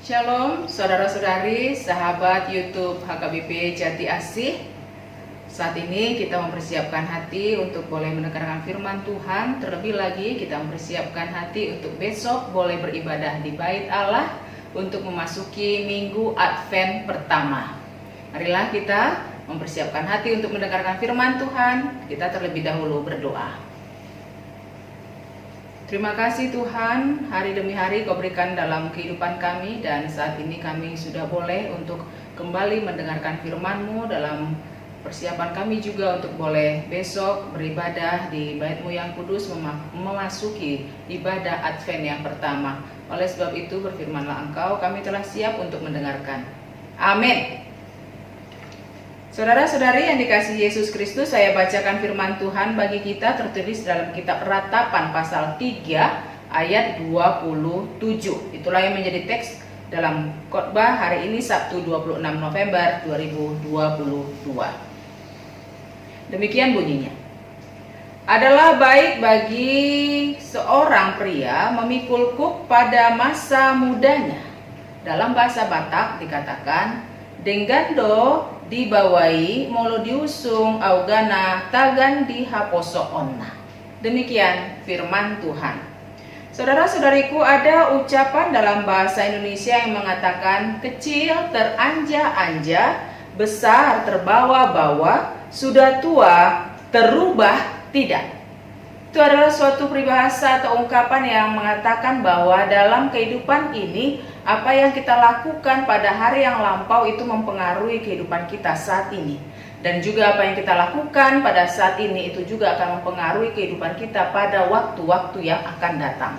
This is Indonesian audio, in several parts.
Shalom saudara-saudari, sahabat YouTube HKBP Jati Asih. Saat ini kita mempersiapkan hati untuk boleh mendengarkan firman Tuhan. Terlebih lagi kita mempersiapkan hati untuk besok boleh beribadah di Bait Allah untuk memasuki minggu Advent pertama. Marilah kita mempersiapkan hati untuk mendengarkan firman Tuhan. Kita terlebih dahulu berdoa. Terima kasih Tuhan, hari demi hari Kau berikan dalam kehidupan kami, dan saat ini kami sudah boleh untuk kembali mendengarkan firman-Mu. Dalam persiapan kami juga untuk boleh besok beribadah di Bait-Mu yang kudus, memasuki ibadah Advent yang pertama. Oleh sebab itu berfirmanlah Engkau, kami telah siap untuk mendengarkan. Amin. Saudara-saudari yang dikasihi Yesus Kristus, saya bacakan firman Tuhan bagi kita tertulis dalam kitab Ratapan pasal 3 ayat 27. Itulah yang menjadi teks dalam khotbah hari ini Sabtu 26 November 2022. Demikian bunyinya. Adalah baik bagi seorang pria memikul kuk pada masa mudanya. Dalam bahasa Batak dikatakan Denggando dibawai molo diusung augana tagan di haposo onna. Demikian firman Tuhan. Saudara-saudariku, ada ucapan dalam bahasa Indonesia yang mengatakan kecil teranja-anja, besar terbawa-bawa, sudah tua terubah tidak. Itu adalah suatu peribahasa atau ungkapan yang mengatakan bahwa dalam kehidupan ini, apa yang kita lakukan pada hari yang lampau itu mempengaruhi kehidupan kita saat ini. Dan juga apa yang kita lakukan pada saat ini itu juga akan mempengaruhi kehidupan kita pada waktu-waktu yang akan datang.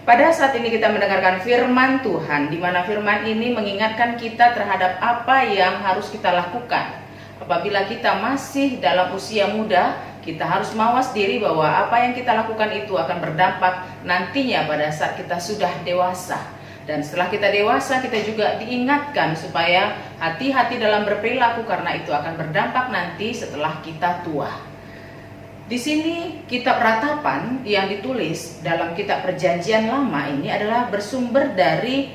Pada saat ini kita mendengarkan firman Tuhan, di mana firman ini mengingatkan kita terhadap apa yang harus kita lakukan. Apabila kita masih dalam usia muda, kita harus mawas diri bahwa apa yang kita lakukan itu akan berdampak nantinya pada saat kita sudah dewasa. Dan setelah kita dewasa, kita juga diingatkan supaya hati-hati dalam berperilaku karena itu akan berdampak nanti setelah kita tua. Di sini kitab Ratapan yang ditulis dalam kitab Perjanjian Lama ini adalah bersumber dari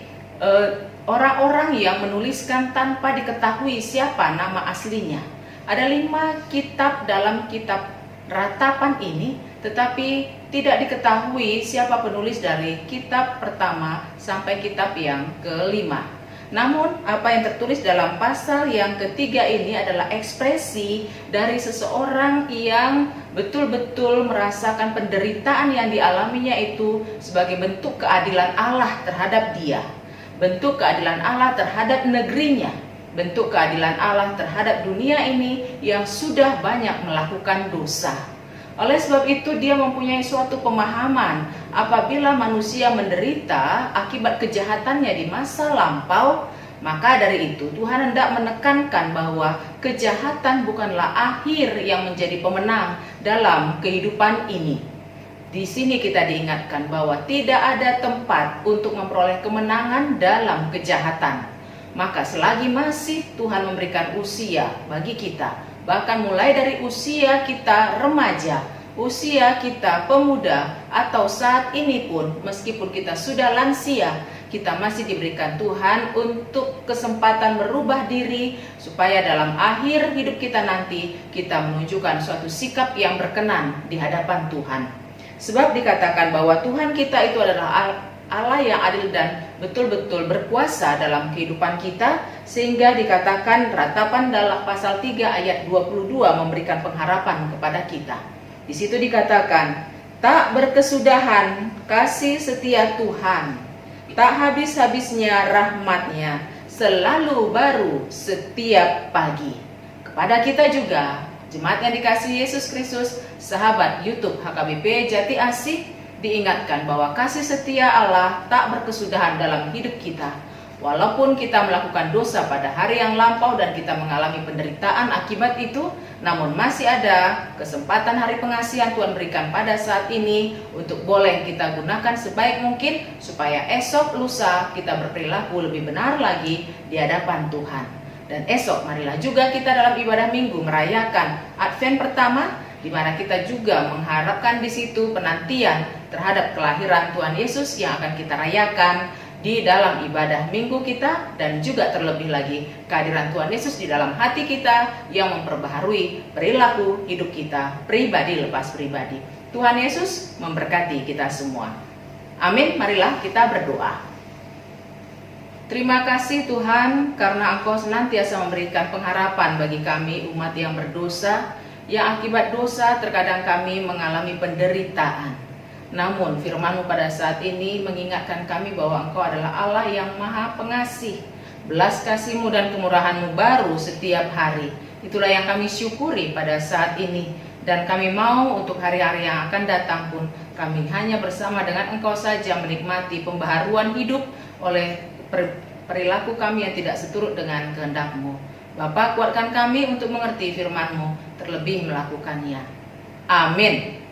orang-orang yang menuliskan tanpa diketahui siapa nama aslinya. Ada 5 kitab dalam kitab Ratapan ini, tetapi tidak diketahui siapa penulis dari kitab pertama sampai kitab yang kelima. Namun apa yang tertulis dalam pasal yang ketiga ini adalah ekspresi dari seseorang yang betul-betul merasakan penderitaan yang dialaminya itu sebagai bentuk keadilan Allah terhadap dia, bentuk keadilan Allah terhadap negerinya, bentuk keadilan Allah terhadap dunia ini yang sudah banyak melakukan dosa. Oleh sebab itu dia mempunyai suatu pemahaman apabila manusia menderita akibat kejahatannya di masa lampau, maka dari itu Tuhan hendak menekankan bahwa kejahatan bukanlah akhir yang menjadi pemenang dalam kehidupan ini. Di sini kita diingatkan bahwa tidak ada tempat untuk memperoleh kemenangan dalam kejahatan. Maka selagi masih Tuhan memberikan usia bagi kita, bahkan mulai dari usia kita remaja, usia kita pemuda, atau saat ini pun meskipun kita sudah lansia, kita masih diberikan Tuhan untuk kesempatan merubah diri supaya dalam akhir hidup kita nanti kita menunjukkan suatu sikap yang berkenan di hadapan Tuhan. Sebab dikatakan bahwa Tuhan kita itu adalah Allah yang adil dan betul-betul berkuasa dalam kehidupan kita, sehingga dikatakan Ratapan dalam pasal 3 ayat 22 memberikan pengharapan kepada kita. Di situ dikatakan, tak berkesudahan kasih setia Tuhan, tak habis-habisnya rahmatnya, selalu baru setiap pagi. Kepada kita juga, jemaat yang dikasihi Yesus Kristus, sahabat YouTube HKBP Jati Asih, diingatkan bahwa kasih setia Allah tak berkesudahan dalam hidup kita. Walaupun kita melakukan dosa pada hari yang lampau dan kita mengalami penderitaan akibat itu, namun masih ada kesempatan hari pengasihan Tuhan berikan pada saat ini untuk boleh kita gunakan sebaik mungkin supaya esok lusa kita berperilaku lebih benar lagi di hadapan Tuhan. Dan esok marilah juga kita dalam ibadah minggu merayakan Advent pertama, di mana kita juga mengharapkan di situ penantian terhadap kelahiran Tuhan Yesus yang akan kita rayakan di dalam ibadah minggu kita, dan juga terlebih lagi kehadiran Tuhan Yesus di dalam hati kita yang memperbaharui perilaku hidup kita pribadi lepas pribadi. Tuhan Yesus memberkati kita semua. Amin. Marilah kita berdoa. Terima kasih Tuhan, karena Engkau senantiasa memberikan pengharapan bagi kami umat yang berdosa, yang akibat dosa terkadang kami mengalami penderitaan. Namun firman-Mu pada saat ini mengingatkan kami bahwa Engkau adalah Allah yang Maha Pengasih. Belas kasih-Mu dan kemurahan-Mu baru setiap hari. Itulah yang kami syukuri pada saat ini. Dan kami mau untuk hari-hari yang akan datang pun kami hanya bersama dengan Engkau saja menikmati pembaharuan hidup oleh perilaku kami yang tidak seturut dengan kehendak-Mu. Bapa, kuatkan kami untuk mengerti firman-Mu, terlebih melakukannya. Amin.